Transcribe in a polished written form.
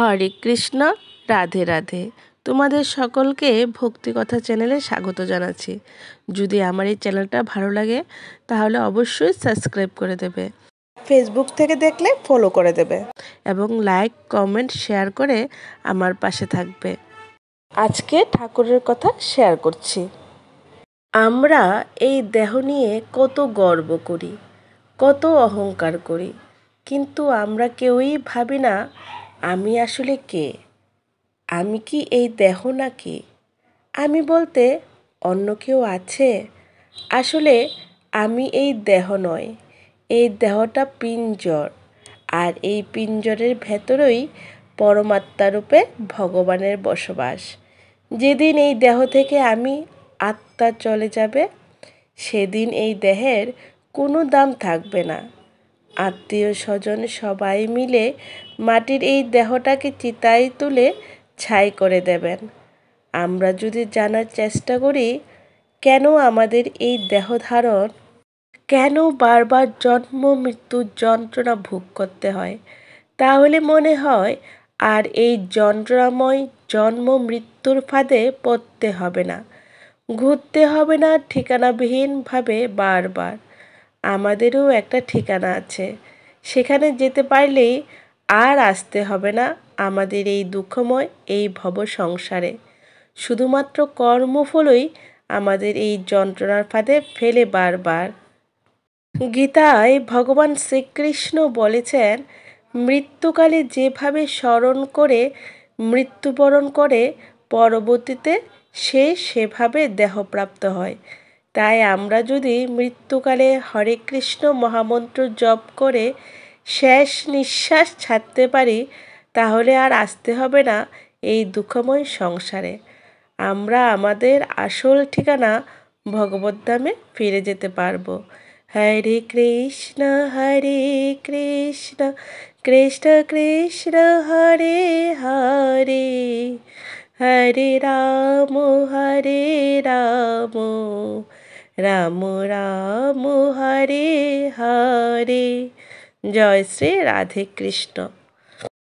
হরে কৃষ্ণ, রাধে রাধে। তোমাদের সকলকে ভক্তিকথা চ্যানেলে স্বাগত জানাচ্ছি। যদি আমার এই চ্যানেলটা ভালো লাগে তাহলে অবশ্যই সাবস্ক্রাইব করে দেবে, ফেসবুক থেকে দেখলে ফলো করে দেবে এবং লাইক কমেন্ট শেয়ার করে আমার পাশে থাকবে। আজকে ঠাকুরের কথা শেয়ার করছি। আমরা এই দেহ নিয়ে কত গর্ব করি, কত অহংকার করি, কিন্তু আমরা কেউই ভাবি না আমি আসলে কে, আমি কি এই দেহ নাকি? আমি বলতে অন্য কেউ আছে? আসলে আমি এই দেহ নয়, এই দেহটা পিঞ্জর, আর এই পিঞ্জরের ভেতরেই পরমাত্মারূপে ভগবানের বসবাস। যেদিন এই দেহ থেকে আমি আত্মা চলে যাবে, সেদিন এই দেহের কোনো দাম থাকবে না। আত্মীয় স্বজন সবাই মিলে মাটির এই দেহটাকে চিতায় তুলে ছাই করে দেবেন। আমরা যদি জানার চেষ্টা করি কেন আমাদের এই দেহ ধারণ, কেন বারবার জন্ম মৃত্যুর যন্ত্রণা ভোগ করতে হয়, তাহলে মনে হয় আর এই যন্ত্রণাময় জন্ম মৃত্যুর ফাঁদে পড়তে হবে না, ঘুরতে হবে না ঠিকানাবিহীনভাবে বারবার। আমাদেরও একটা ঠিকানা আছে, সেখানে যেতে পারলেই আর আসতে হবে না আমাদের এই দুঃখময় এই ভব সংসারে। শুধুমাত্র কর্মফলই আমাদের এই যন্ত্রণার ফাঁদে ফেলে বারবার। গীতায় ভগবান শ্রীকৃষ্ণ বলেছেন, মৃত্যুকালে যেভাবে স্মরণ করে মৃত্যুবরণ করে, পরবর্তীতে সে সেভাবে দেহপ্রাপ্ত হয়। তাই আমরা যদি মৃত্যুকালে হরে কৃষ্ণ মহামন্ত্র জপ করে শেষ নিঃশ্বাস ছাড়তে পারি, তাহলে আর আসতে হবে না এই দুঃখময় সংসারে। আমরা আমাদের আসল ঠিকানা ভগবদ্ধামে ফিরে যেতে পারবো। হরে কৃষ্ণ কৃষ্ণ কৃষ্ণ হরে হরে, হরে রাম রাম রাম হরে হরে। জয় শ্রী রাধে কৃষ্ণ।